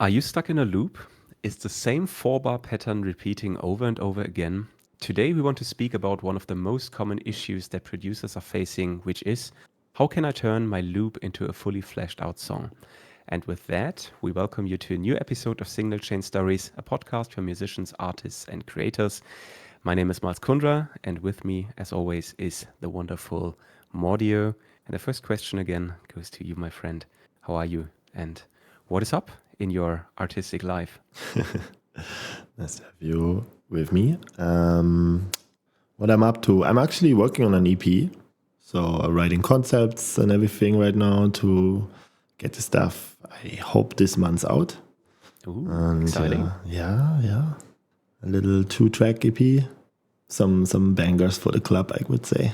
Are you stuck in a loop? Is the same 4-bar pattern repeating over and over again? Today we want to speak about one of the most common issues that producers are facing, which is how can I turn my loop into a fully fleshed out song? And with that, we welcome you to a new episode of Signal Chain Stories, a podcast for musicians, artists, and creators. My name is Kvndra, and with me, as always, is the wonderful Mordio. And the first question again goes to you, my friend. How are you? And what is up in your artistic life? Nice to have you with me. What I'm up to, I'm actually working on an EP. So writing concepts and everything right now to get the stuff, I hope this month's out. Ooh, And exciting. yeah. A little 2-track EP. Some bangers for the club, I would say.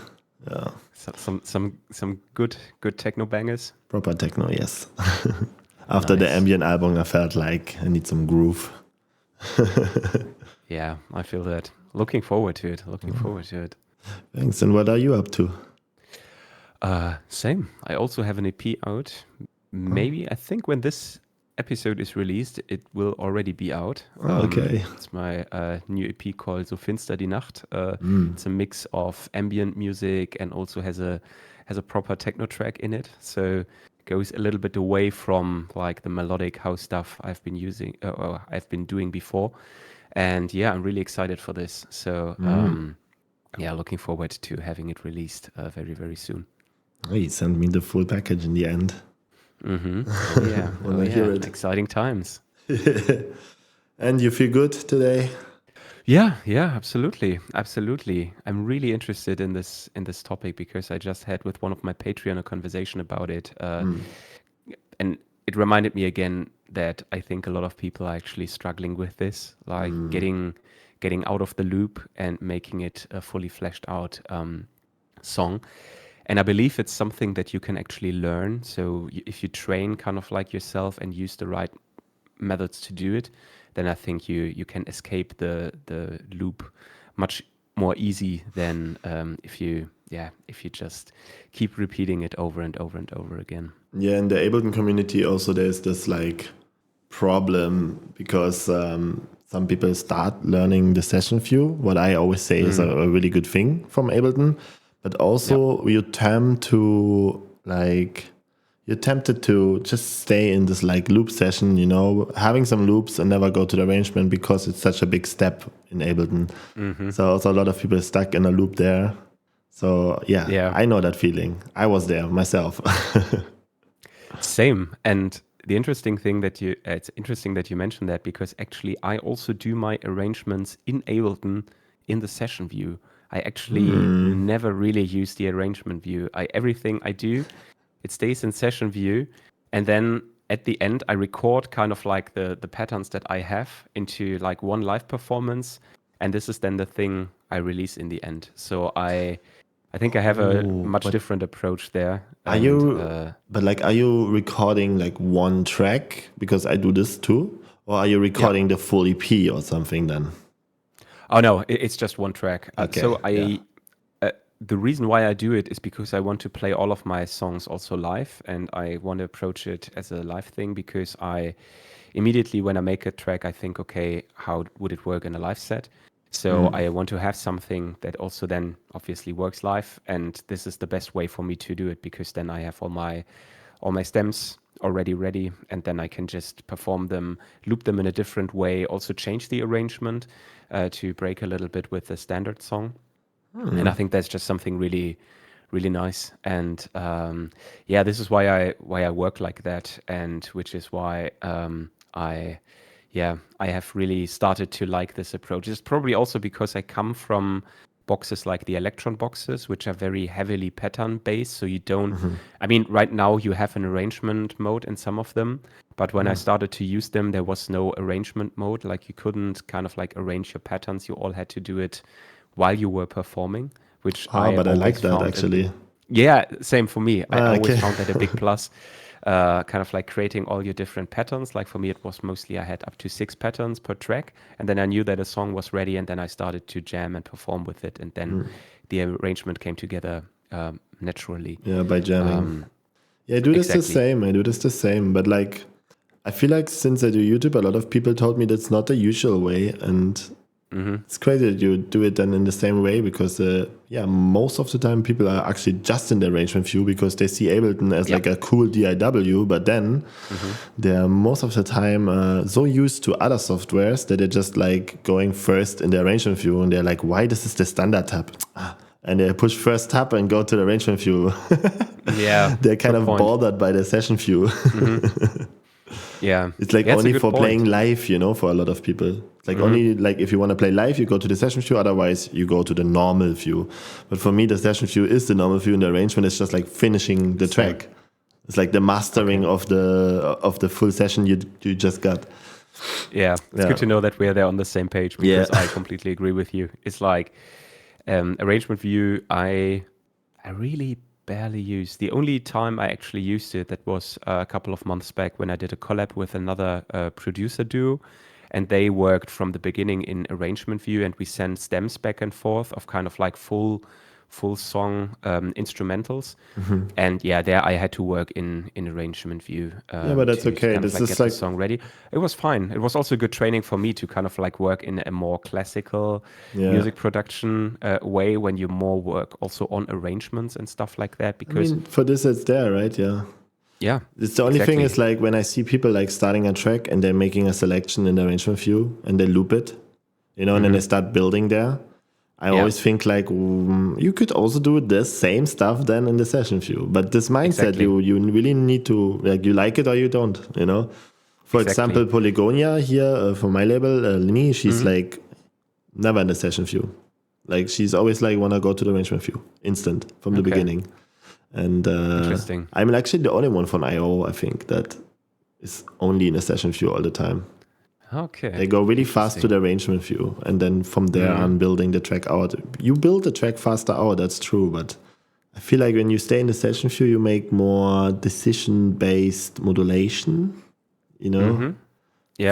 Yeah. Some good techno bangers. Proper techno, yes. After the Nice. ambient album, I felt like I need some groove. Yeah, I feel that. Looking forward to it. Thanks. And what are you up to? Same. I also have an EP out. Maybe I think when this episode is released, it will already be out. Okay. It's my new EP called So Finster die Nacht. It's a mix of ambient music and also has a proper techno track in it. So goes a little bit away from like the melodic house stuff I've been using or I've been doing before. And yeah, I'm really excited for this. So yeah, looking forward to having it released very, very soon. He sent me the full package in the end. Oh yeah, When I hear it. exciting times. And you feel good today? Yeah, absolutely. I'm really interested in this topic because I just had with one of my Patreon a conversation about it, and it reminded me again that I think a lot of people are actually struggling with this, like getting out of the loop and making it a fully fleshed out song. And I believe it's something that you can actually learn. So if you train kind of like yourself and use the right methods to do it, then I think you can escape the loop much more easy than if you just keep repeating it over and over and over again. Yeah, in the Ableton community also there's this like problem because some people start learning the session view. What I always say is a really good thing from Ableton. But also you're tempted to just stay in this like loop session, having some loops and never go to the arrangement because it's such a big step in Ableton. So also a lot of people are stuck in a loop there. So yeah, I know that feeling. I was there myself. Same. And the interesting thing it's interesting that you mentioned that because actually I also do my arrangements in Ableton in the session view. I actually never really use the arrangement view. Everything I do, it stays in session view. And then at the end, I record kind of like the patterns that I have into like one live performance. And this is then the thing I release in the end. So I think I have a much different approach there. Are you recording like one track? Because I do this too. Or are you recording the full EP or something then? Oh no, it's just one track. Okay, So the reason why I do it is because I want to play all of my songs also live, and I want to approach it as a live thing because I immediately when I make a track, I think, okay, how would it work in a live set? So I want to have something that also then obviously works live, and this is the best way for me to do it because then I have all my stems already ready, and then I can just perform them, loop them in a different way, also change the arrangement to break a little bit with the standard song. And I think that's just something really, really nice. And this is why I work like that, and which is why I have really started to like this approach. It's probably also because I come from boxes like the Electron boxes, which are very heavily pattern based. So you don't, I mean, right now you have an arrangement mode in some of them, but when I started to use them, there was no arrangement mode. Like you couldn't kind of like arrange your patterns. You all had to do it while you were performing, which I like that actually. Yeah, same for me. I always Okay. found that a big plus. Kind of like creating all your different patterns. Like for me, it was mostly I had up to 6 patterns per track, and then I knew that a song was ready, and then I started to jam and perform with it, and then the arrangement came together naturally. Yeah, by jamming. Yeah, I do this the same. But like I feel like since I do YouTube, a lot of people told me that's not the usual way, and it's crazy that you do it then in the same way, because most of the time people are actually just in the arrangement view because they see Ableton as like a cool DIW, but then they're most of the time so used to other softwares that they're just like going first in the arrangement view, and they're like, why this is the standard tab? And they push first tab and go to the arrangement view. Yeah, they're kind of bothered by the session view. Yeah, it's like only for playing live, you know, for a lot of people. It's like only like if you want to play live, you go to the session view. Otherwise, you go to the normal view. But for me, the session view is the normal view, and the arrangement is just like finishing the track. It's like the mastering of the full session you just got. Yeah, it's good to know that we're there on the same page, because I completely agree with you. It's like arrangement view, I really barely used. The only time I actually used it, that was a couple of months back when I did a collab with another producer duo, and they worked from the beginning in arrangement view, and we sent stems back and forth of kind of like full song instrumentals. And there I had to work in arrangement view. But that's okay. This is get the song ready. It was fine. It was also good training for me to kind of like work in a more classical music production way, when you more work also on arrangements and stuff like that. Because for this it's there, right? Yeah, it's the only thing is like when I see people like starting a track and they're making a selection in the arrangement view and they loop it, you know, and then they start building there. I always think like you could also do the same stuff then in the session view, but this mindset you really need to, like, you like it or you don't, you know. For example, Polygonia here for my label, Lini, she's like never in the session view. Like she's always like wanna go to the arrangement view instant from the beginning. And interesting. I'm actually the only one from IO, I think, that is only in a session view all the time. Okay. They go really fast to the arrangement view, and then from there on building the track out. You build the track faster out, that's true, but I feel like when you stay in the session view, you make more decision-based modulation, you know,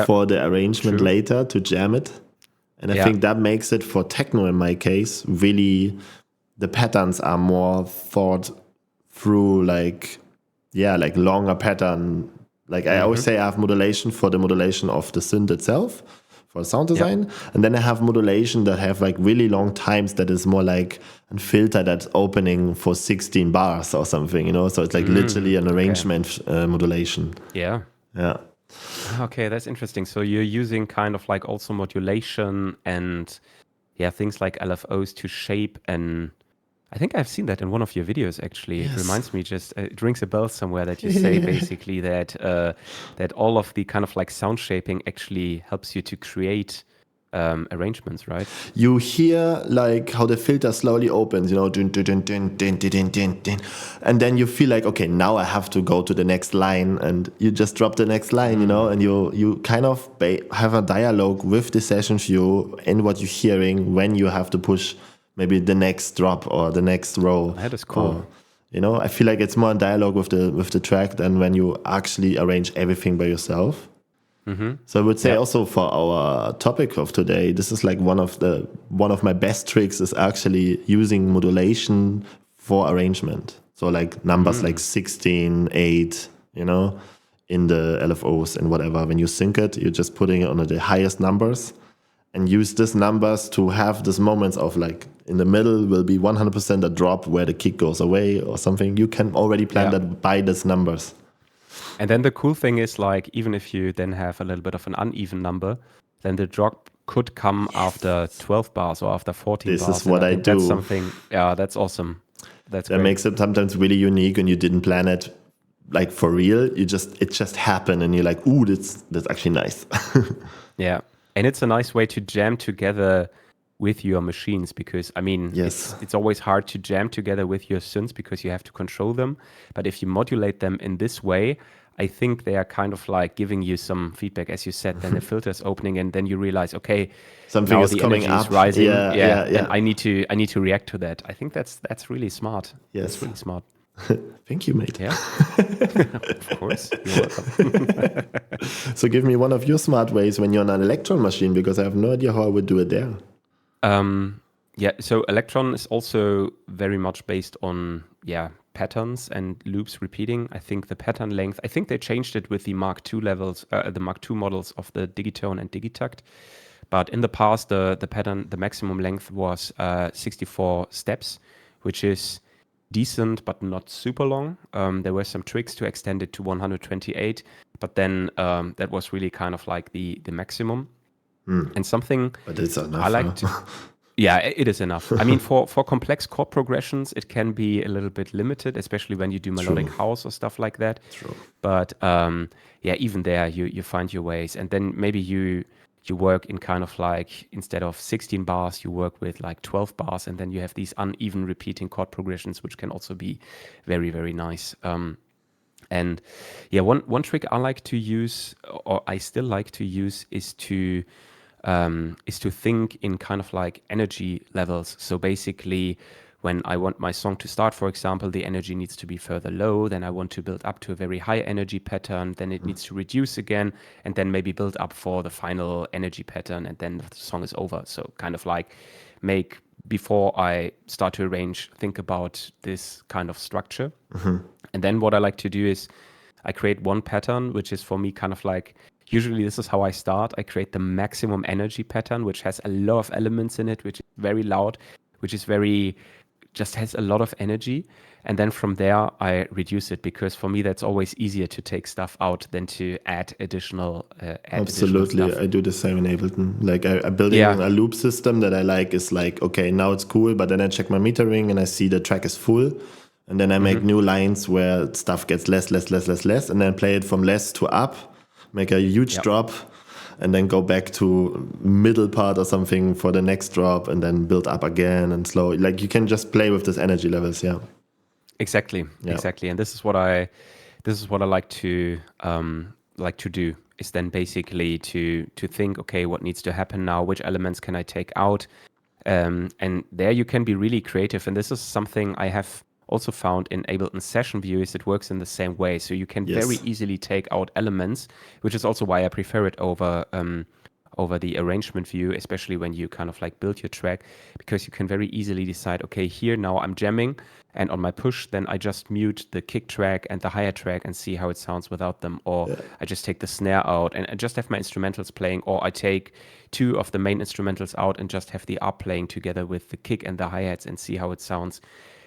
for the arrangement later to jam it. And I think that makes it, for techno in my case, really, the patterns are more thought through, like longer pattern. Like I always say, I have modulation for the modulation of the synth itself, for sound design. And then I have modulation that have like really long times, that is more like a filter that's opening for 16 bars or something, you know? So it's like literally an arrangement modulation. Yeah. Okay, that's interesting. So you're using kind of like also modulation and things like LFOs to shape, and I think I've seen that in one of your videos, actually. It reminds me it rings a bell somewhere that you say basically that that all of the kind of like sound shaping actually helps you to create arrangements, right? You hear like how the filter slowly opens, you know, dun, dun, dun, dun, dun, dun, dun, dun, dun. And then you feel like, okay, now I have to go to the next line, and you just drop the next line, you know, and you kind of have a dialogue with the session view and what you're hearing when you have to push maybe the next drop or the next row. That is cool. Or, you know, I feel like it's more in dialogue with the track than when you actually arrange everything by yourself. So I would say also for our topic of today, this is like one of my best tricks is actually using modulation for arrangement. So like numbers like 16, 8, you know, in the LFOs and whatever. When you sync it, you're just putting it on the highest numbers and use these numbers to have these moments of like in the middle will be 100% a drop where the kick goes away or something. You can already plan that by these numbers. And then the cool thing is, like, even if you then have a little bit of an uneven number, then the drop could come after 12 bars or after 14 bars. This is what I do. That's something, that's awesome. That makes it sometimes really unique, and you didn't plan it like for real. It just happened, and you're like, ooh, that's actually nice. Yeah. And it's a nice way to jam together with your machines, because I mean, it's always hard to jam together with your synths because you have to control them. But if you modulate them in this way, I think they are kind of like giving you some feedback, as you said. Then the filter is opening, and then you realize, okay, something now is the coming energy up. is rising. Yeah. I need to react to that. I think that's really smart. Yes, that's really smart. Thank you, mate. Yeah, of course. You're welcome. So give me one of your smart ways when you're on an Electron machine, because I have no idea how I would do it there. So Electron is also very much based on patterns and loops repeating. I think the pattern length, I think they changed it with the Mark II levels, the Mark II models of the Digitone and Digitakt. But in the past, the maximum length was 64 steps, which is decent but not super long. There were some tricks to extend it to 128, but then that was really kind of like the maximum. And something But it's enough. I like to, yeah, it is enough. I mean, for complex chord progressions, it can be a little bit limited, especially when you do melodic house or stuff like that. True. But yeah, even there, you find your ways, and then maybe you work in kind of like, instead of 16 bars, you work with like 12 bars, and then you have these uneven repeating chord progressions, which can also be very, very nice. And yeah, one trick I like to use, or I still like to use, is to think in kind of like energy levels. So basically, when I want my song to start, for example, the energy needs to be further low, then I want to build up to a very high energy pattern, then it needs to reduce again, and then maybe build up for the final energy pattern, and then the song is over. So kind of like before I start to arrange, think about this kind of structure. And then what I like to do is I create one pattern, which is for me kind of like, usually this is how I start. I create the maximum energy pattern, which has a lot of elements in it, which is very loud, which is just has a lot of energy. And then from there, I reduce it, because for me, that's always easier to take stuff out than to add additional Absolutely. stuff. I do the same in Ableton. Like I'm building a loop system that I like is like, okay, now it's cool, but then I check my metering and I see the track is full. And then I make new lines where stuff gets less, and then play it from less to up, make a huge drop, and then go back to middle part or something for the next drop, and then build up again and slow. Like you can just play with this energy levels, Exactly. And this is what I like to do, is then basically to think, okay, what needs to happen now? Which elements can I take out? And there you can be really creative. And this is something I have also found in Ableton Session View, is it works in the same way. So you can very easily take out elements, which is also why I prefer it over the arrangement view, especially when you kind of like build your track, because you can very easily decide, okay, here now I'm jamming, and on my push, then I just mute the kick track and the hi-hat track and see how it sounds without them. Or I just take the snare out and I just have my instrumentals playing, or I take two of the main instrumentals out and just have the up playing together with the kick and the hi-hats and see how it sounds.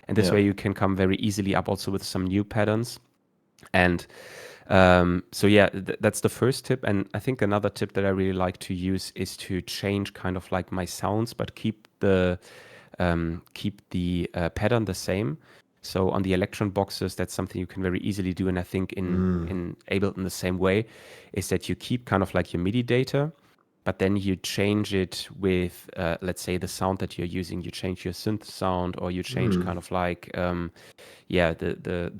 And this way you can come very easily up also with some new patterns. And so yeah, that's the first tip. And I think another tip that I really like to use is to change kind of like my sounds, but keep the pattern the same. So on the Electron boxes, that's something you can very easily do. And I think in Ableton the same way, is that you keep kind of like your MIDI data, but then you change it with, let's say, the sound that you're using. You change your synth sound, or you change kind of like, the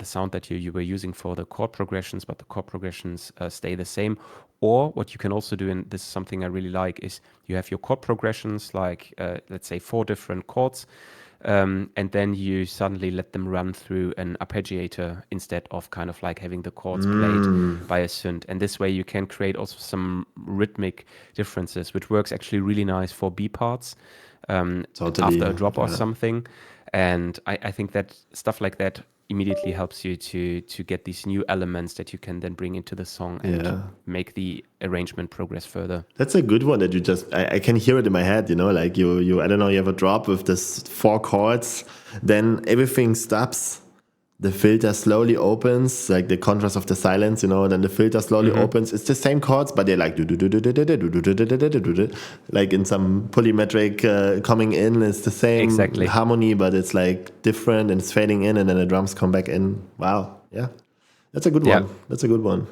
sound that you were using for the chord progressions, but the chord progressions stay the same. Or what you can also do, and this is something I really like, is you have your chord progressions, like, let's say 4 different chords, and then you suddenly let them run through an arpeggiator instead of kind of like having the chords played by a synth. And this way you can create also some rhythmic differences, which works actually really nice for B parts after a drop or something. And I think that stuff like that immediately helps you to get these new elements that you can then bring into the song and make the arrangement progress further. That's a good one that you just, I can hear it in my head, like you, I don't know, you have a drop with this 4 chords, then everything stops, the filter slowly opens, like the contrast of the silence, then the filter slowly opens. It's the same chords, but they're like like in some polymetric coming in. It's the same harmony, but it's like different, and it's fading in, and then the drums come back in. Wow, yeah, that's a good one. That's a good one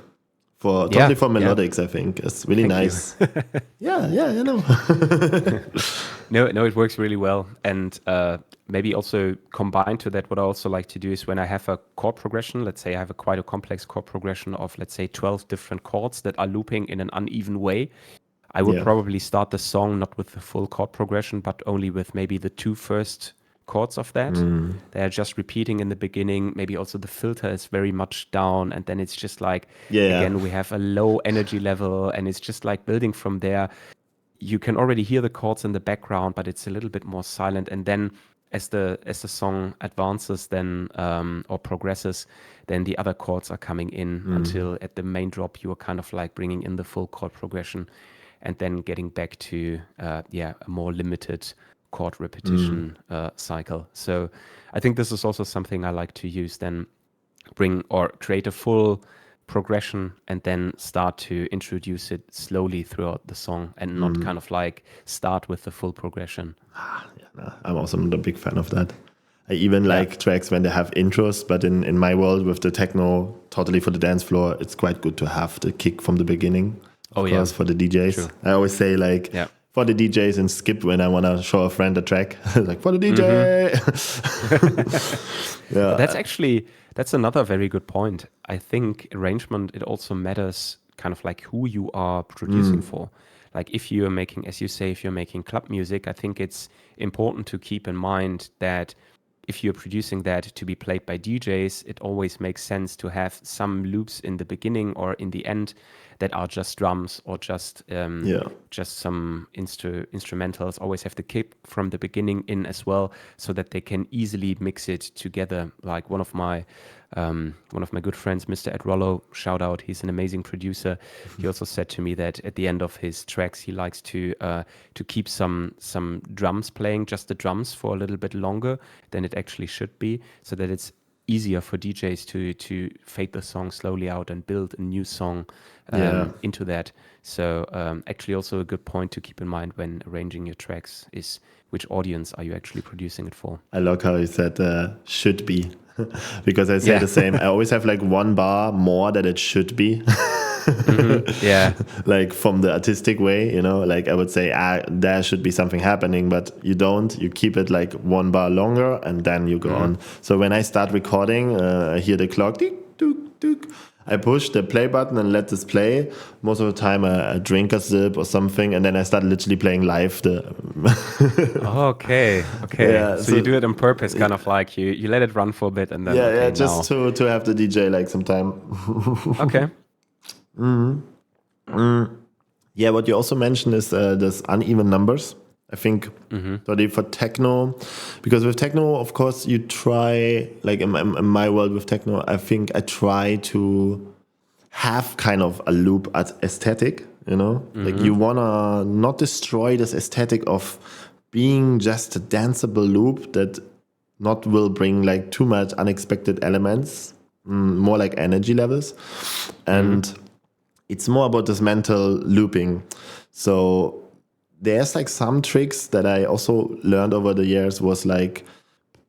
for totally for melodics. I think it's really nice. yeah, you know. No, it works really well. And maybe also combined to that, what I also like to do is when I have a chord progression, let's say I have quite a complex chord progression of, let's say, 12 different chords that are looping in an uneven way, I would probably start the song not with the full chord progression, but only with maybe the 2 first chords of that. They're just repeating in the beginning. Maybe also the filter is very much down, and then it's just like, again, we have a low energy level, and it's just like building from there. You can already hear the chords in the background, but it's a little bit more silent. And then as the song advances, then or progresses, then the other chords are coming in until at the main drop you are kind of like bringing in the full chord progression, and then getting back to a more limited chord repetition cycle. So I think this is also something I like to use. Then bring or create a full progression and then start to introduce it slowly throughout the song, and not kind of like start with the full progression. I'm also not a big fan of that. I even like tracks when they have intros, but in my world with the techno, totally for the dance floor, it's quite good to have the kick from the beginning. Of course, for the DJs. True. I always say like, for the DJs and skip when I want to show a friend a track, like for the DJ. That's another very good point. I think arrangement, it also matters kind of like who you are producing for. Like if you are making, as you say, if you're making club music, I think it's important to keep in mind that if you're producing that to be played by DJs, it always makes sense to have some loops in the beginning or in the end that are just drums or just some instrumentals. Always have the kick from the beginning in as well, so that they can easily mix it together. Like one of my good friends, Mr. Ed Rollo, shout out, he's an amazing producer. He also said to me that at the end of his tracks, he likes to keep some drums playing, just the drums, for a little bit longer than it actually should be, so that it's easier for DJs to fade the song slowly out and build a new song into that. So actually also a good point to keep in mind when arranging your tracks is which audience are you actually producing it for. I like how you said should be, because I say the same. I always have like one bar more that it should be. Like from the artistic way, you know, like I would say there should be something happening, but you don't. You keep it like one bar longer and then you go on. So when I start recording, I hear the clock tick, tick, tick. I push the play button and let this play. Most of the time I drink a sip or something, and then I start literally playing live. Okay. Yeah, so you do it on purpose, kind of like you let it run for a bit and then just to have the DJ like some time. Okay. Yeah, what you also mentioned is this uneven numbers. I think for techno, because with techno, of course, you try, like in my world with techno, I think I try to have kind of a loop aesthetic, you know? Like you want to not destroy this aesthetic of being just a danceable loop that not will bring like too much unexpected elements, more like energy levels. And it's more about this mental looping. So there's like some tricks that I also learned over the years, was like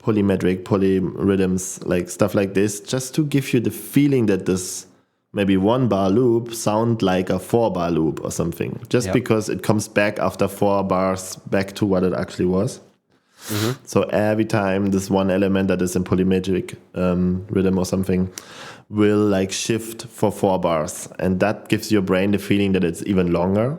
polymetric, polyrhythms, like stuff like this, just to give you the feeling that this maybe 1 bar loop sound like a 4 bar loop or something, just because it comes back after 4 bars back to what it actually was. So every time this one element that is in polymetric rhythm or something will like shift for 4 bars, and that gives your brain the feeling that it's even longer.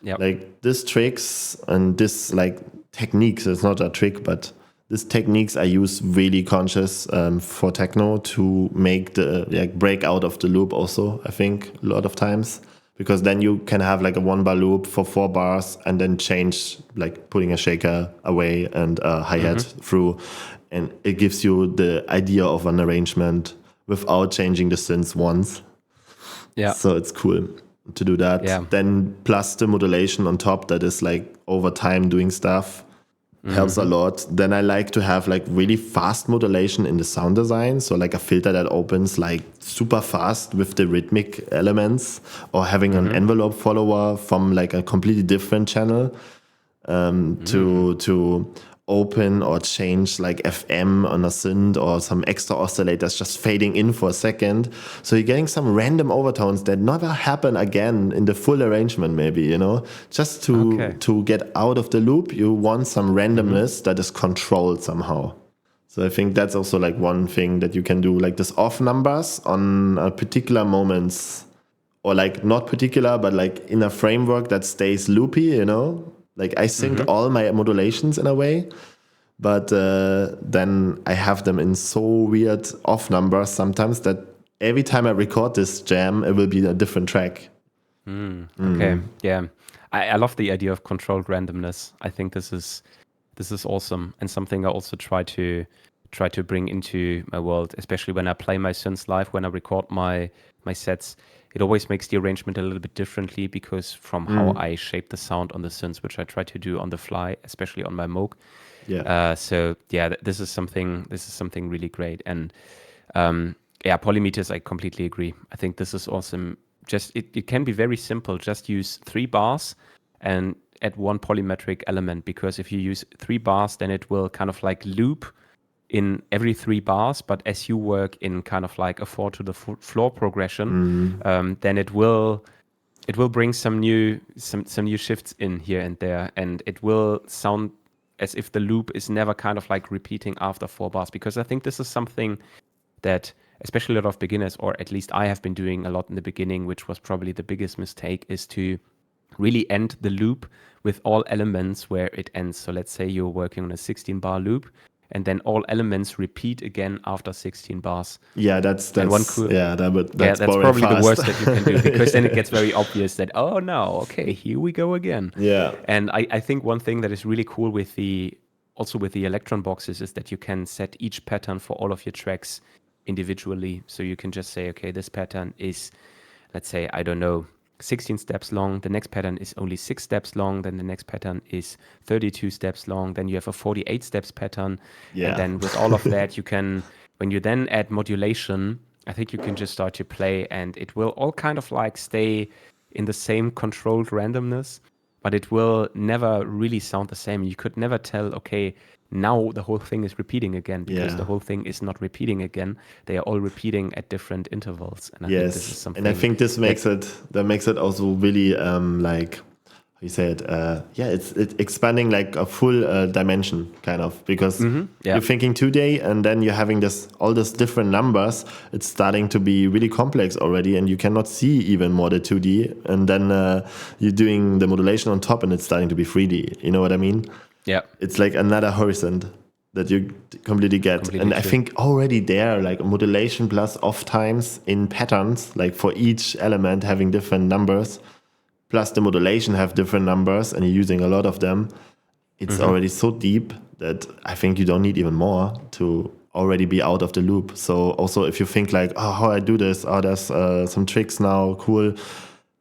Like these tricks and this like techniques, it's not a trick, but these techniques I use really conscious for techno to make the break out of the loop also, I think, a lot of times. Because then you can have like a 1 bar loop for 4 bars and then change, like putting a shaker away and a hi-hat through. And it gives you the idea of an arrangement without changing the synths once. So it's cool to do that. Then plus the modulation on top that is like over time doing stuff helps a lot. Then I like to have like really fast modulation in the sound design. So like a filter that opens like super fast with the rhythmic elements, or having an envelope follower from like a completely different channel to open or change like FM on a synth, or some extra oscillators just fading in for a second. So you're getting some random overtones that never happen again in the full arrangement, maybe, you know, just to get out of the loop. You want some randomness that is controlled somehow. So I think that's also like one thing that you can do, like this off numbers on particular moments, or like not particular, but like in a framework that stays loopy, you know. Like I sync all my modulations in a way, but then I have them in so weird off numbers sometimes that every time I record this jam, it will be a different track. Okay, yeah. I love the idea of controlled randomness. I think this is This is awesome, and something I also try to bring into my world, especially when I play my synths live, when I record my sets. It always makes the arrangement a little bit differently because from how I shape the sound on the synths, which I try to do on the fly, especially on my Moog. Yeah. So yeah, this is something really great. And yeah, polymeters, I completely agree. I think this is awesome. Just it can be very simple. Just use 3 bars and add 1 polymetric element, because if you use 3 bars, then it will kind of like loop in every 3 bars. But as you work in kind of like a 4 to the floor progression, then it will bring some new shifts in here and there, and it will sound as if the loop is never kind of like repeating after 4 bars. Because I think this is something that especially a lot of beginners, or at least I have been doing a lot in the beginning, which was probably the biggest mistake, is to really end the loop with all elements where it ends. So let's say you're working on a 16 bar loop, and then all elements repeat again after 16 bars. Yeah, that's that's that's probably fast. the worst that you can do, because then it gets very obvious that, oh no, okay, here we go again. Yeah. And I think one thing that is really cool with the Electron boxes is that you can set each pattern for all of your tracks individually. So you can just say, okay, this pattern is, let's say, I don't know, 16 steps long. The next pattern is only 6 steps long. Then the next pattern is 32 steps long. Then you have a 48 steps pattern. Yeah. And then with all of that, you can, when you then add modulation, I think you can just start to play, and it will all kind of like stay in the same controlled randomness, but it will never really sound the same. You could never tell, okay, now the whole thing is repeating again, because the whole thing is not repeating again. They are all repeating at different intervals. And I think this is something. And I think this makes it also really like, how you say it? It's expanding like a full dimension, kind of, because you're thinking 2D, and then you're having all these different numbers. It's starting to be really complex already, and you cannot see even more the 2D. And then you're doing the modulation on top, and it's starting to be 3D. You know what I mean? Yeah. It's like another horizon that you completely get. Completely I think already there, like modulation plus off times in patterns, like for each element having different numbers, plus the modulation have different numbers, and you're using a lot of them. It's already so deep that I think you don't need even more to already be out of the loop. So also if you think like, oh, how I do this, there's some tricks now, cool.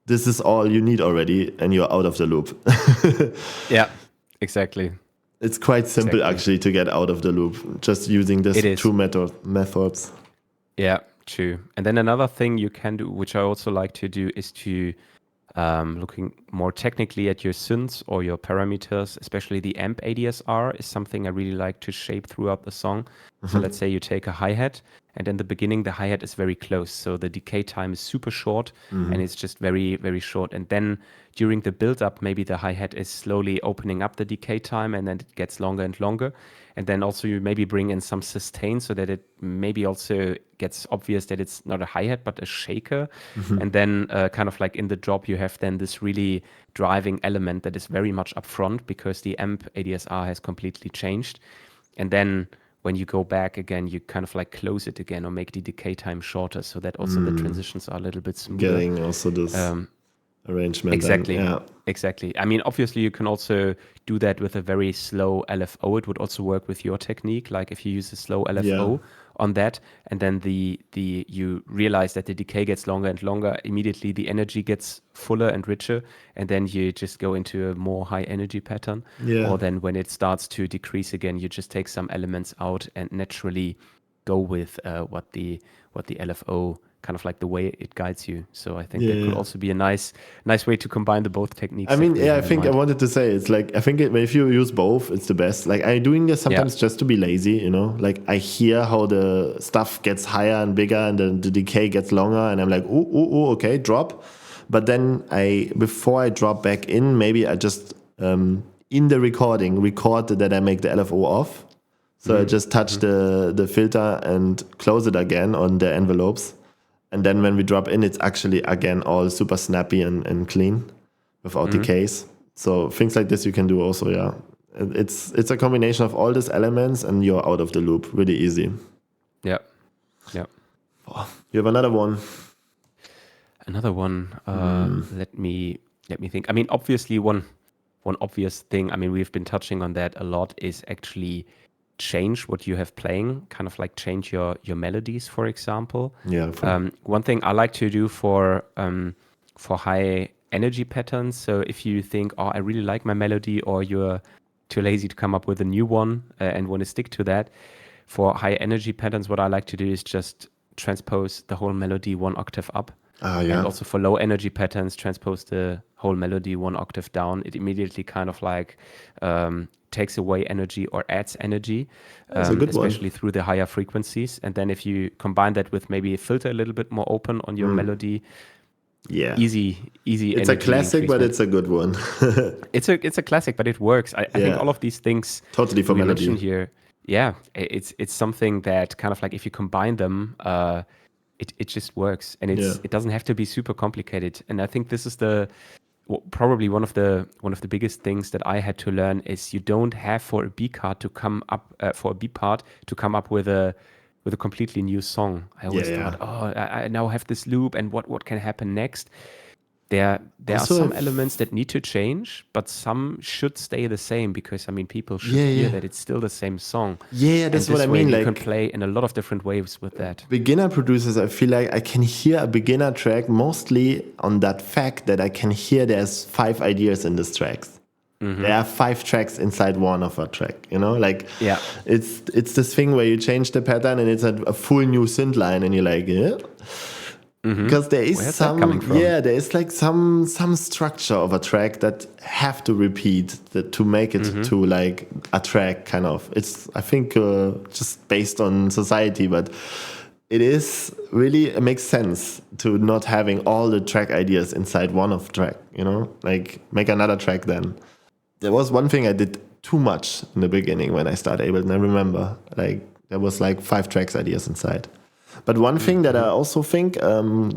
This is all you need already, and you're out of the loop. Yeah. Exactly. It's quite simple actually to get out of the loop, just using these 2 methods. Yeah, true. And then another thing you can do, which I also like to do, is to looking more technically at your synths or your parameters, especially the amp ADSR is something I really like to shape throughout the song. So let's say you take a hi-hat, and in the beginning the hi-hat is very close, so the decay time is super short, and it's just very, very short. And then during the build-up, maybe the hi-hat is slowly opening up the decay time, and then it gets longer and longer. And then also you maybe bring in some sustain so that it maybe also gets obvious that it's not a hi-hat but a shaker. And then kind of like in the drop you have then this really driving element that is very much upfront, because the amp ADSR has completely changed. And then when you go back again, you kind of like close it again or make the decay time shorter, so that also the transitions are a little bit smoother. Getting also this arrangement. Exactly. Then, Exactly. I mean, obviously you can also do that with a very slow LFO. It would also work with your technique. Like if you use a slow LFO on that, and then you realize that the decay gets longer and longer, immediately the energy gets fuller and richer, and then you just go into a more high energy pattern. Or then when it starts to decrease again, you just take some elements out and naturally go with what the LFO kind of like the way it guides you. So I think that could also be a nice way to combine the both techniques. I mean, I think I wanted to say, it's like, I think if you use both, it's the best. Like I'm doing this sometimes just to be lazy, you know, like I hear how the stuff gets higher and bigger, and then the decay gets longer, and I'm like, ooh, okay, drop. But then before I drop back in, maybe I just, in the recording, record that I make the LFO off. So I just touch the filter and close it again on the envelopes. And then when we drop in, it's actually, again, all super snappy and clean without decays. So things like this you can do also, yeah. It's a combination of all these elements, and you're out of the loop. Really easy. Yeah. Oh, you have another one. Let me think. I mean, obviously one one obvious thing, I mean, we've been touching on that a lot, is actually change what you have playing, kind of like change your melodies, for example. Yeah. One thing I like to do for high energy patterns. So if you think, oh, I really like my melody, or you're too lazy to come up with a new one and want to stick to that, for high energy patterns, what I like to do is just transpose the whole melody one octave up. And also for low energy patterns, transpose the whole melody one octave down. It immediately kind of like takes away energy or adds energy, That's a good especially through the higher frequencies. And then if you combine that with maybe a filter a little bit more open on your melody, easy. It's a classic, but it's a good one. It's a classic, but it works. I think all of these things totally for we melody mentioned here, it's something that kind of like if you combine them, it just works, and it doesn't have to be super complicated. And I think this is probably one of the biggest things that I had to learn is you don't have for a B part to come up with a completely new song. I always thought, oh, I now have this loop, and what can happen next? There are some elements that need to change, but some should stay the same, because I mean, people should hear that it's still the same song. Yeah, that's what I mean. You like, can play in a lot of different ways with that. Beginner producers, I feel like I can hear a beginner track mostly on that fact that I can hear there's 5 ideas in this tracks. There are 5 tracks inside one of a track, you know, like it's this thing where you change the pattern and it's a full new synth line, and you're like, because there is there is like some structure of a track that have to repeat to make it to like a track kind of. It's, I think, just based on society, but it makes sense to not having all the track ideas inside one of track, you know, like make another track then. There was one thing I did too much in the beginning when I started Ableton. I remember like there was like 5 tracks ideas inside. But one thing that I also think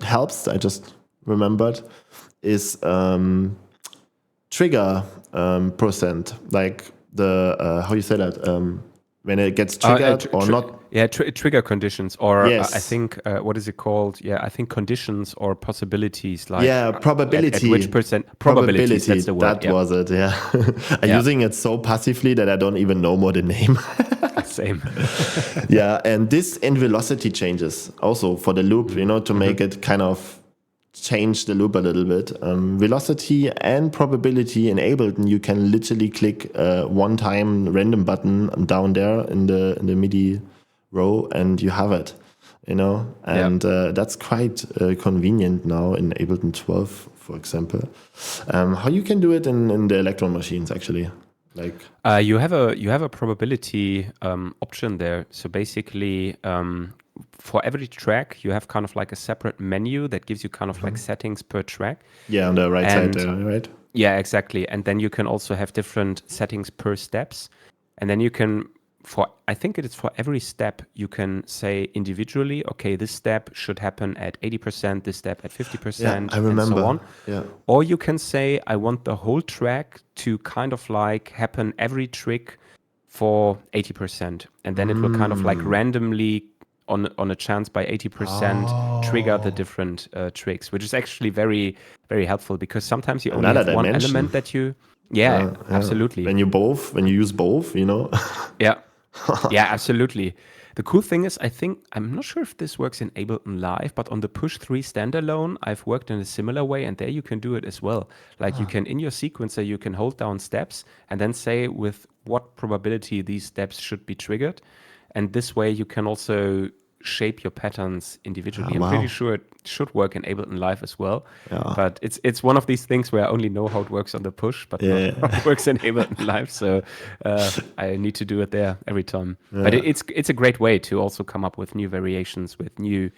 helps, I just remembered, is trigger percent, like the how you say that, when it gets triggered or not. Yeah, trigger conditions, or I think what is it called? Yeah, I think conditions or possibilities. Like probability. At which percent? Probabilities. That's the word. That was it. Yeah, I'm using it so passively that I don't even know more the name. Same. And this in velocity changes also for the loop, you know, to make it kind of change the loop a little bit. Velocity and probability in Ableton, you can literally click one time random button down there in the MIDI row, and you have it, you know, and that's quite convenient now in Ableton 12, for example. How you can do it in the Electron machines actually? Like you have a probability option there. So basically, for every track, you have kind of like a separate menu that gives you kind of like settings per track. Yeah, on the right side there, right? Yeah, exactly. And then you can also have different settings per steps. And then you can, I think it is for every step, you can say individually, okay, this step should happen at 80%, this step at 50%, I remember. and so on. Yeah. Or you can say, I want the whole track to kind of like happen every trick for 80%. And then it will kind of like randomly on a chance by 80% trigger the different tricks, which is actually very, very helpful, because sometimes you only have one element that you... Yeah, absolutely. When you use both, you know? Yeah, absolutely. The cool thing is, I'm not sure if this works in Ableton Live, but on the Push 3 standalone, I've worked in a similar way, and there you can do it as well. Like you can, in your sequencer, you can hold down steps and then say with what probability these steps should be triggered. And this way you can also shape your patterns individually. I'm pretty sure it should work in Ableton Live as well. But it's one of these things where I only know how it works on the Push, but not how it works in Ableton Live. So I need to do it there every time. But it's a great way to also come up with new variations, with new...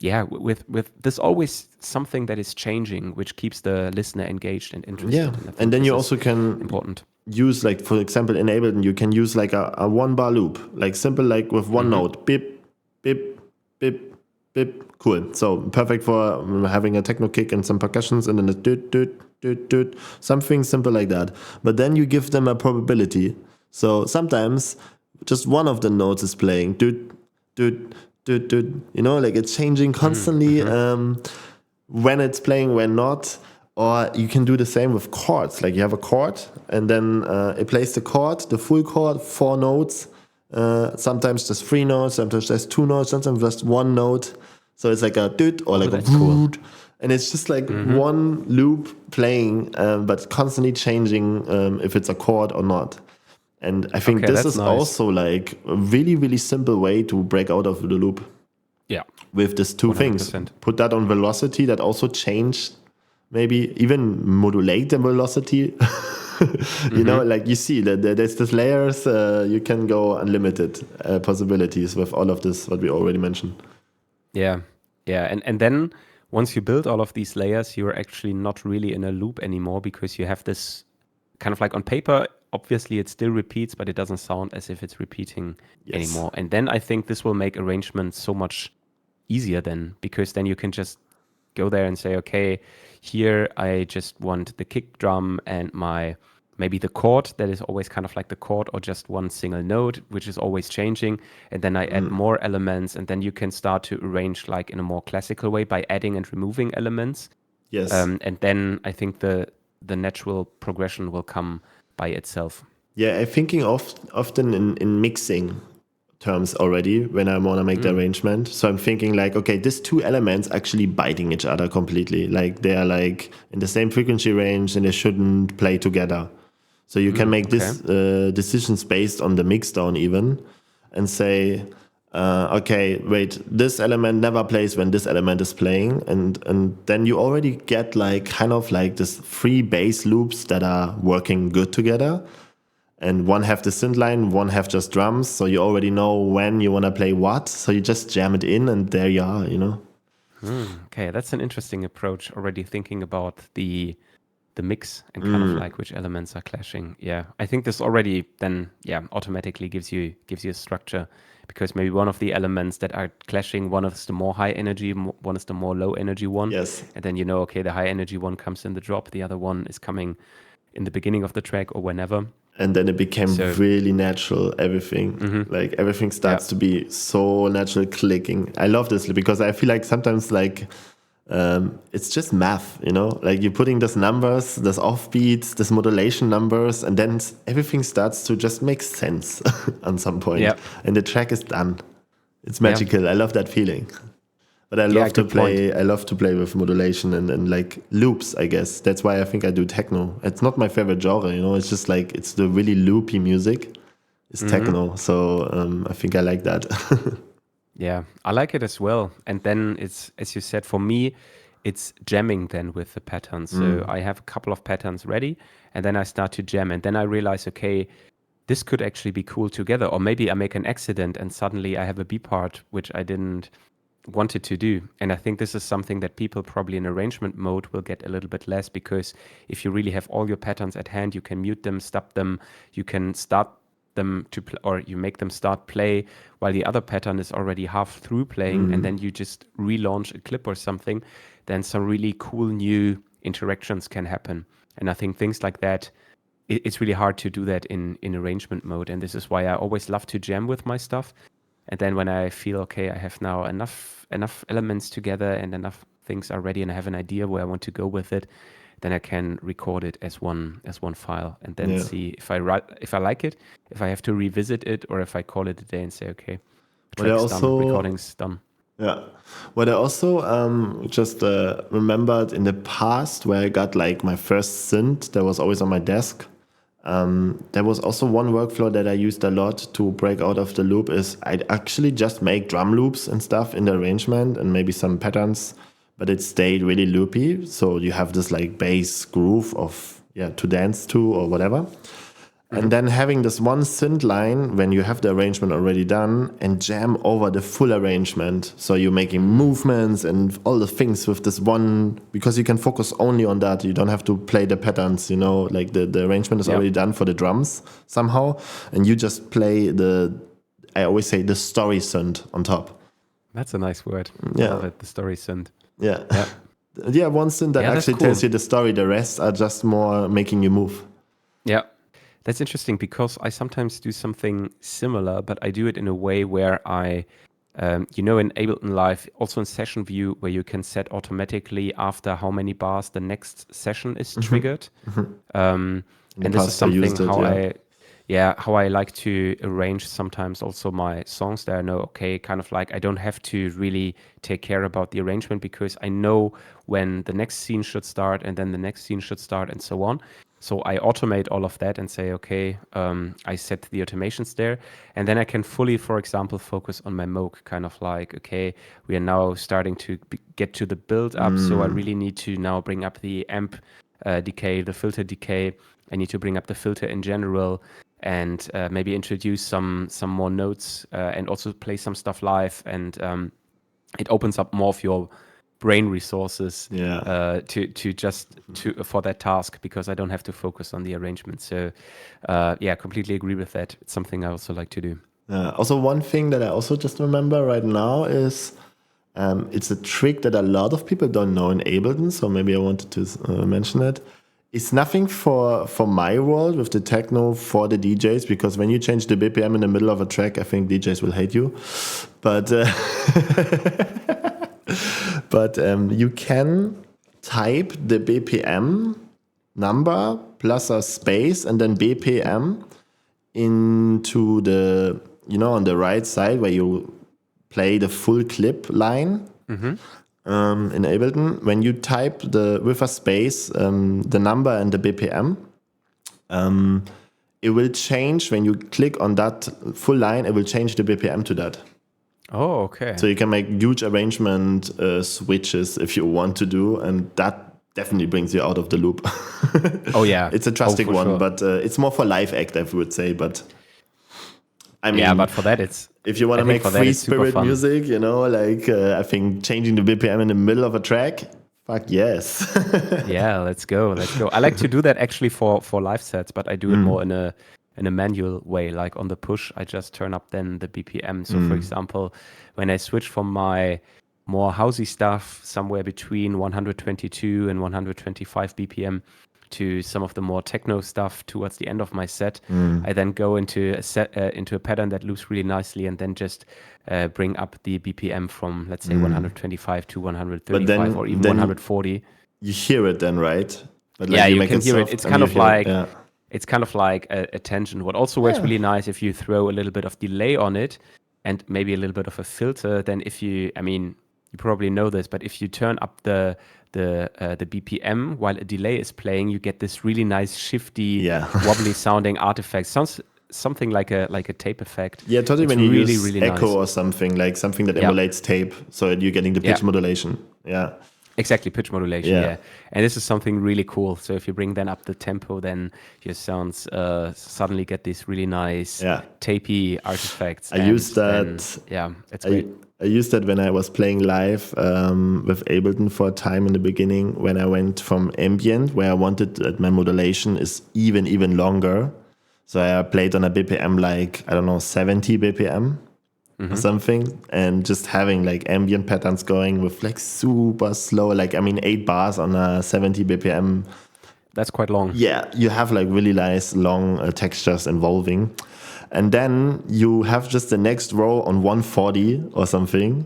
with there's always something that is changing, which keeps the listener engaged and interested. And then you also can use, like, for example, in Ableton, you can use like a 1-bar loop, like simple, like with one note, beep, beep, beep, beep. Cool. So perfect for having a techno kick and some percussions, and then a doot, doot, doot, doot, something simple like that. But then you give them a probability. So sometimes just one of the notes is playing, doot, doot, doot, doot. You know, like it's changing constantly when it's playing, when not. Or you can do the same with chords. Like you have a chord, and then it plays the chord, the full chord, 4 notes. Sometimes just 3 notes, sometimes just 2 notes, sometimes just 1 note. So it's like a doot or like a voot. And it's just like one loop playing, but constantly changing if it's a chord or not. And I think this is also like a really, really simple way to break out of the loop. Yeah. With these 2 things. Put that on velocity, that also changed. Maybe even modulate the velocity. You know, like you see that there's these layers. You can go unlimited possibilities with all of this, what we already mentioned. Yeah. And then once you build all of these layers, you're actually not really in a loop anymore, because you have this kind of like on paper, obviously it still repeats, but it doesn't sound as if it's repeating anymore. And then I think this will make arrangement so much easier then, because then you can just go there and say, okay, here I just want the kick drum and maybe the chord that is always kind of like the chord, or just one single note, which is always changing. And then I add more elements, and then you can start to arrange like in a more classical way by adding and removing elements. Yes. And then I think the natural progression will come by itself. Yeah, I'm thinking often in mixing terms already when I want to make the arrangement. So I'm thinking like, okay, these 2 elements actually biting each other completely. Like they are like in the same frequency range and they shouldn't play together. So you can make this decisions based on the mixdown even, and say, okay, wait, this element never plays when this element is playing. And then you already get like kind of like this 3 bass loops that are working good together. And one have the synth line, one have just drums. So you already know when you want to play what. So you just jam it in and there you are, you know? Okay, that's an interesting approach, already thinking about the mix and kind of like which elements are clashing. Yeah, I think this already then, automatically gives you a structure, because maybe one of the elements that are clashing, one is the more high energy, one is the more low energy one. Yes. And then you know, okay, the high energy one comes in the drop, the other one is coming in the beginning of the track or whenever. And then it became really natural, everything. Like everything starts to be so natural clicking. I love this because I feel like sometimes like it's just math, you know? Like you're putting these numbers, these offbeats, this modulation numbers, and then everything starts to just make sense on some point. Yeah. And the track is done. It's magical. Yeah. I love that feeling. But I love to play. I love to play with modulation and like loops. I guess that's why I think I do techno. It's not my favorite genre, you know. It's just like it's the really loopy music. It's techno, so I think I like that. Yeah, I like it as well. And then it's, as you said, for me, it's jamming then with the patterns. So I have a couple of patterns ready, and then I start to jam, and then I realize, okay, this could actually be cool together. Or maybe I make an accident and suddenly I have a B part which I didn't wanted to do. And I think this is something that people probably in arrangement mode will get a little bit less, because if you really have all your patterns at hand, you can mute them, stop them, you can start them to play, or you make them start play while the other pattern is already half through playing, and then you just relaunch a clip or something. Then some really cool new interactions can happen. And I think things like that, it's really hard to do that in arrangement mode. And this is why I always love to jam with my stuff. And then when I feel, okay, I have now enough elements together and enough things are ready and I have an idea where I want to go with it, then I can record it as one file, and then see if I like it, if I have to revisit it, or if I call it a day and say, okay, track's done, recording's done. Yeah. What I also just remembered in the past, where I got like my first synth that was always on my desk. There was also one workflow that I used a lot to break out of the loop is I'd actually just make drum loops and stuff in the arrangement and maybe some patterns, but it stayed really loopy. So you have this like bass groove of, to dance to or whatever. And then having this one synth line when you have the arrangement already done and jam over the full arrangement. So you're making movements and all the things with this one, because you can focus only on that. You don't have to play the patterns, you know, like the arrangement is already done for the drums somehow. And you just play I always say the story synth on top. That's a nice word. Yeah. I love it, the story synth. Yeah. Yeah, one synth that actually tells you the story. The rest are just more making you move. Yeah. That's interesting, because I sometimes do something similar, but I do it in a way where I you know, in Ableton Live, also in session view, where you can set automatically after how many bars the next session is triggered. In the And this is past I used something it, how I like to arrange sometimes also my songs that I know, okay, kind of like I don't have to really take care about the arrangement because I know when the next scene should start and then the next scene should start and so on. So I automate all of that and say, okay, I set the automations there. And then I can fully, for example, focus on my Moog, kind of like, okay, we are now starting to get to the build up. So I really need to now bring up the amp decay, the filter decay. I need to bring up the filter in general and maybe introduce some more notes and also play some stuff live. And it opens up more of your brain resources for that task because I don't have to focus on the arrangement. So completely agree with that. It's something I also like to do. Also, one thing that I also just remember right now is it's a trick that a lot of people don't know in Ableton, so maybe I wanted to mention it. It's nothing for my world with the techno for the DJs, because when you change the BPM in the middle of a track, I think DJs will hate you. But you can type the BPM number plus a space and then BPM into the, on the right side where you play the full clip line. In Ableton, when you type with a space the number and the BPM, it will change when you click on that full line. It will change the BPM to that. Oh, okay. So you can make huge arrangement switches if you want to do, and that definitely brings you out of the loop. Oh yeah, it's a drastic one, sure. but it's more for live act, I would say. But I mean, but for that it's. If you want to make free spirit music, I think changing the BPM in the middle of a track, fuck yes. Yeah, let's go. I like to do that actually for live sets, but I do it more in a manual way. Like on the push, I just turn up then the BPM. So for example, when I switch from my more housey stuff somewhere between 122 and 125 BPM to some of the more techno stuff towards the end of my set, I then go into a pattern that loops really nicely and then just bring up the BPM from, let's say, 125 to 135 or even 140. You hear it then, right? But you can hear it. It's kind of like it's kind of like a tangent. What also works really nice if you throw a little bit of delay on it and maybe a little bit of a filter, then you probably know this, but if you turn up the BPM while a delay is playing, you get this really nice shifty, wobbly sounding artifact. Sounds something like a tape effect. Yeah, totally. When you use echo or something that emulates tape, so you're getting the pitch modulation. Yeah. Exactly, pitch modulation, yeah. And this is something really cool. So if you bring then up the tempo, then your sounds suddenly get these really nice tapey artifacts. I used that. It's great. I used that when I was playing live with Ableton for a time in the beginning, when I went from ambient, where I wanted that my modulation is even longer. So I played on a BPM 70 BPM. Or something, and just having ambient patterns going with super slow, 8 bars on a 70 BPM. That's quite long. Yeah, you have really nice long textures involving. And then you have just the next row on 140 or something,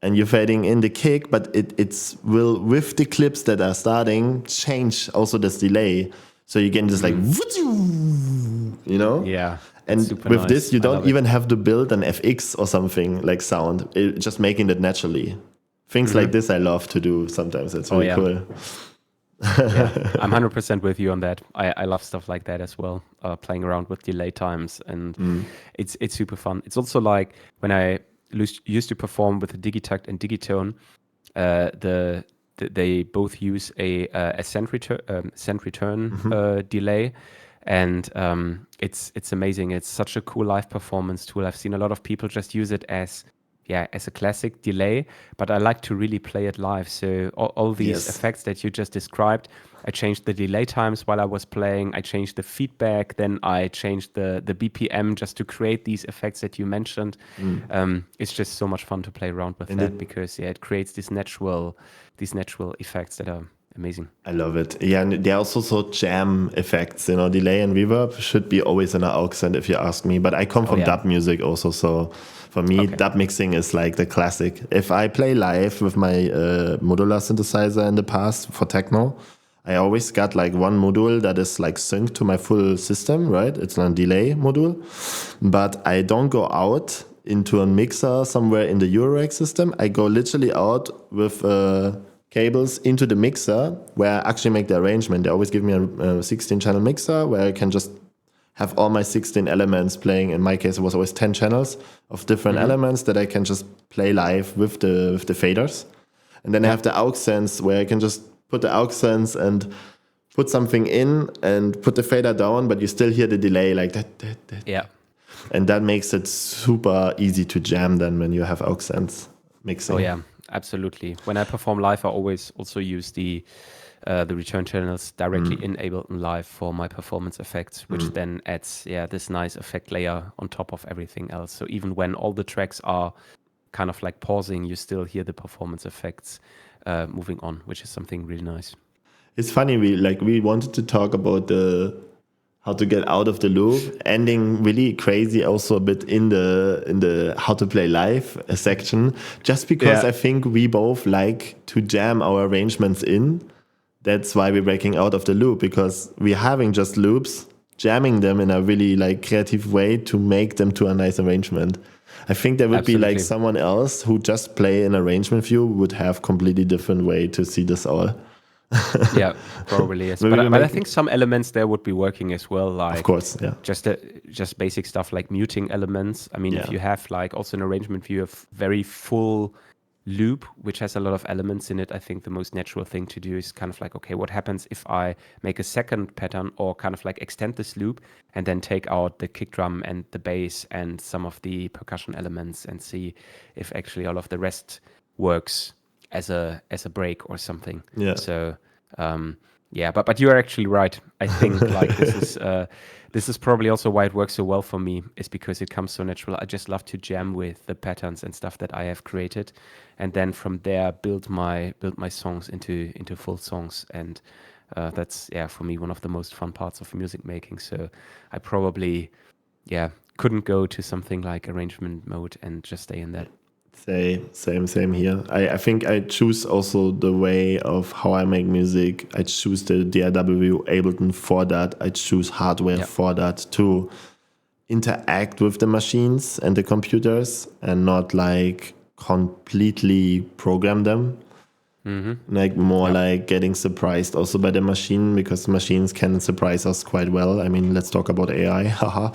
and you're fading in the kick, but it will, with the clips that are starting, change also this delay. So you get this Yeah. And with this, you don't even have to build an FX or something like sound. Just making it naturally. Things like this I love to do sometimes. It's really cool. I'm 100% with you on that. I love stuff like that as well, playing around with delay times, and it's super fun. It's also like when I used to perform with the Digitakt and Digitone, they both use a send return delay. And it's amazing. It's such a cool live performance tool. I've seen a lot of people just use it as a classic delay, but I like to really play it live. So all these effects that you just described, I changed the delay times while I was playing. I changed the feedback. Then I changed the BPM just to create these effects that you mentioned. It's just so much fun to play around with that because it creates these natural effects that are Amazing. I love it. Yeah, and there are also jam effects, delay and reverb should be always in an aux send if you ask me. But I come from dub music also, so for me, dub mixing is like the classic. If I play live with my modular synthesizer in the past for techno, I always got like one module that is like synced to my full system, right? It's a delay module, but I don't go out into a mixer somewhere in the Eurorack system. I go literally out with cables into the mixer where I actually make the arrangement. They always give me a 16-channel mixer where I can just have all my 16 elements playing. In my case, it was always 10 channels of different elements that I can just play live with the faders. And then I have the aux sense where I can just put the aux sense and put something in and put the fader down, but you still hear the delay like that. Yeah. And that makes it super easy to jam then when you have aux sense mixing. Oh yeah, absolutely. When I perform live, I always also use the return channels directly in Ableton Live for my performance effects, which then adds this nice effect layer on top of everything else. So even when all the tracks are kind of like pausing, you still hear the performance effects moving on, which is something really nice. It's funny, we wanted to talk about how to get out of the loop, ending really crazy also a bit in the how to play live section, just because I think we both like to jam our arrangements in. That's why we're breaking out of the loop, because we're having just loops, jamming them in a really like creative way to make them to a nice arrangement. I think there would be like someone else who just play an arrangement view would have completely different way to see this all. Yeah, probably yes. But I think some elements there would be working as well. Like, of course, yeah. Just basic stuff like muting elements. I mean, if you have like also an arrangement view of very full loop, which has a lot of elements in it, I think the most natural thing to do is kind of like, okay, what happens if I make a second pattern or kind of like extend this loop and then take out the kick drum and the bass and some of the percussion elements and see if actually all of the rest works as a break or something. Yeah. So but you are actually right. I think like this is probably also why it works so well for me, is because it comes so natural. I just love to jam with the patterns and stuff that I have created, and then from there build my songs into full songs. And that's for me one of the most fun parts of music making. So I probably couldn't go to something like arrangement mode and just stay in that. Same here. I think I choose also the way of how I make music. I choose the DAW Ableton for that. I choose hardware for that to interact with the machines and the computers and not like completely program them. Like more like getting surprised also by the machine, because machines can surprise us quite well. I mean, let's talk about AI. Haha.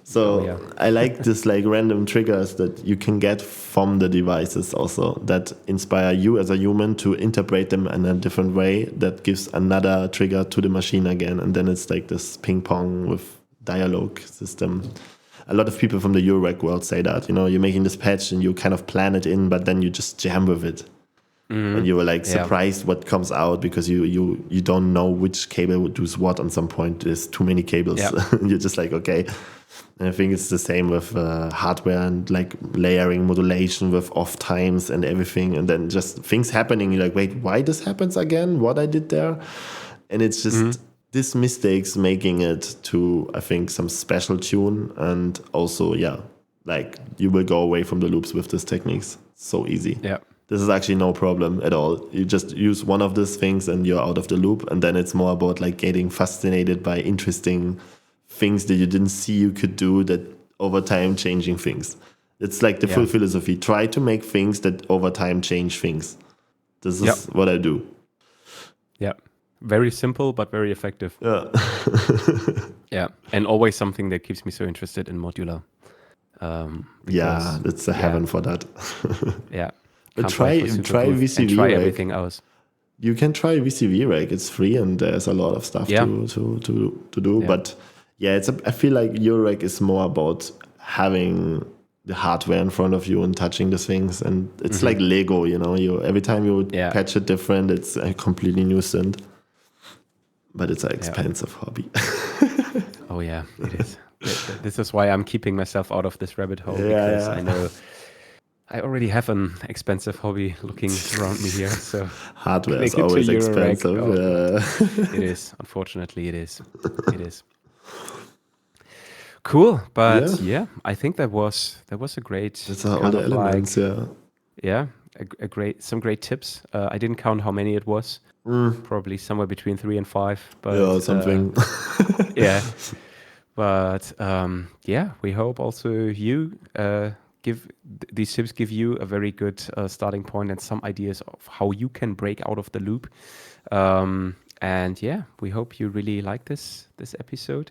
So I like this like random triggers that you can get from the devices also that inspire you as a human to interpret them in a different way that gives another trigger to the machine again. And then it's like this ping pong with dialogue system. A lot of people from the Eurorack world say that, you're making this patch and you kind of plan it in, but then you just jam with it. And you were like surprised what comes out, because you don't know which cable does what on some point. There's too many cables. You're just like, okay. And I think it's the same with hardware and like layering modulation with off times and everything. And then just things happening. You're like, wait, why this happens again? What I did there? And it's just these mistakes making it to, I think, some special tune. And also, like you will go away from the loops with these techniques. So easy. Yeah. This is actually no problem at all. You just use one of these things and you're out of the loop. And then it's more about like getting fascinated by interesting things that you didn't see you could do, that over time changing things. It's like the full philosophy. Try to make things that over time change things. This is what I do. Yeah. Very simple, but very effective. Yeah. Yeah. And always something that keeps me so interested in modular. It's a heaven for that. Yeah. But try VCV. Try everything else. You can try VCV Rec. It's free and there's a lot of stuff to do. Yeah. But I feel like Eurorack is more about having the hardware in front of you and touching the things. And it's like Lego, you every time you patch it different, it's a completely new synth. But it's an expensive hobby. Oh yeah, it is. This is why I'm keeping myself out of this rabbit hole, because I know I already have an expensive hobby looking around me here, so Hardware is connected to always Eurorack. expensive. Oh, Yeah. it is. Unfortunately, it is. It is. Cool, but yeah, I think that was a great That's all kind the of elements. like some great tips. I didn't count how many it was. Probably somewhere between 3 and 5. But Yeah, something. yeah. But yeah, we hope also you these tips give you a very good starting point and some ideas of how you can break out of the loop. And yeah, we hope you really like this episode.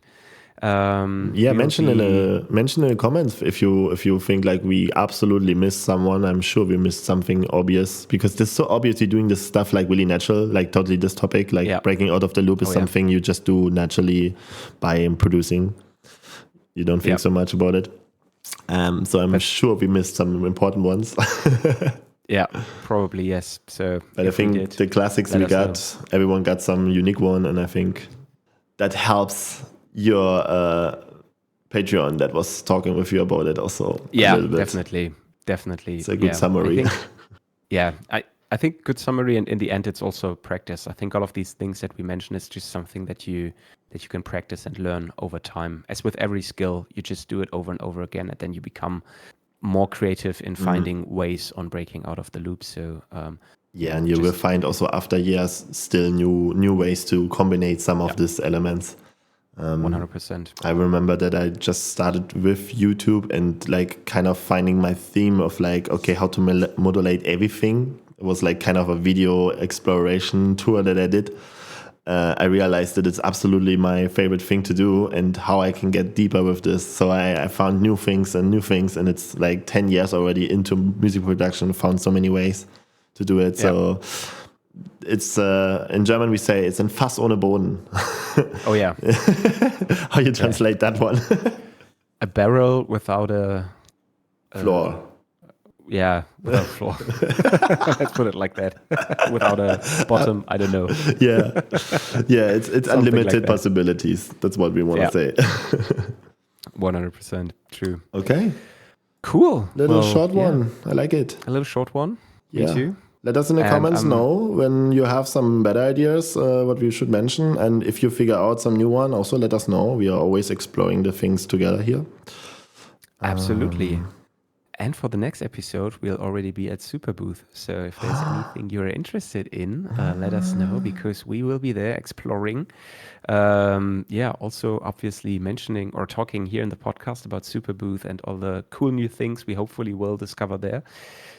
Mention in the comments if you think like we absolutely missed someone. I'm sure we missed something obvious, because this so obvious you're doing this stuff like really natural, like totally this topic, like breaking out of the loop is something you just do naturally by producing. You don't think so much about it. So I'm sure we missed some important ones. Yeah, probably, yes. So, but I think the classics we got, everyone got some unique one, and I think that helps your Patreon that was talking with you about it also. Yeah, a little bit. Definitely. It's a good summary. I think good summary, and in the end, it's also practice. I think all of these things that we mentioned is just something that you can practice and learn over time. As with every skill, you just do it over and over again, and then you become more creative in finding ways on breaking out of the loop. So and you will find also after years still new ways to combine some of these elements. 100%. I remember that I just started with YouTube and like kind of finding my theme of like, okay, how to modulate everything. It was like kind of a video exploration tour that I did. I realized that it's absolutely my favorite thing to do, and how I can get deeper with this. So I found new things, and it's like 10 years already into music production, found so many ways to do it. So it's in German we say it's ein Fass ohne Boden. Oh yeah. How you translate that one? A barrel without a floor. Yeah, without floor. Let's put it like that. Without a bottom, I don't know. Yeah, it's unlimited like possibilities. That's what we want to say. 100% true. Okay. Cool. Little short one. I like it. A little short one. Me too. Let us in the comments know when you have some better ideas, what we should mention. And if you figure out some new one, also let us know. We are always exploring the things together here. Absolutely. And for the next episode, we'll already be at Super Booth. So if there's anything you're interested in, let us know, because we will be there exploring. Also obviously mentioning or talking here in the podcast about Super Booth and all the cool new things we hopefully will discover there.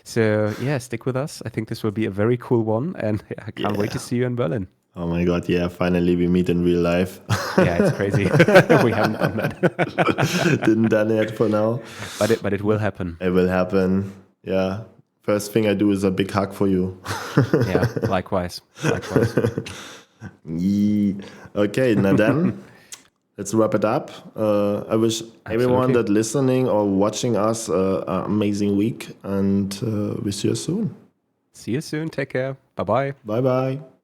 So stick with us. I think this will be a very cool one, and I can't wait to see you in Berlin. Oh my God, finally we meet in real life. Yeah, it's crazy. We haven't done that. Didn't done it for now. But it will happen. It will happen. Yeah. First thing I do is a big hug for you. Yeah, likewise. Okay, now then, let's wrap it up. I wish everyone that listening or watching us an amazing week, and we see you soon. See you soon. Take care. Bye-bye. Bye-bye.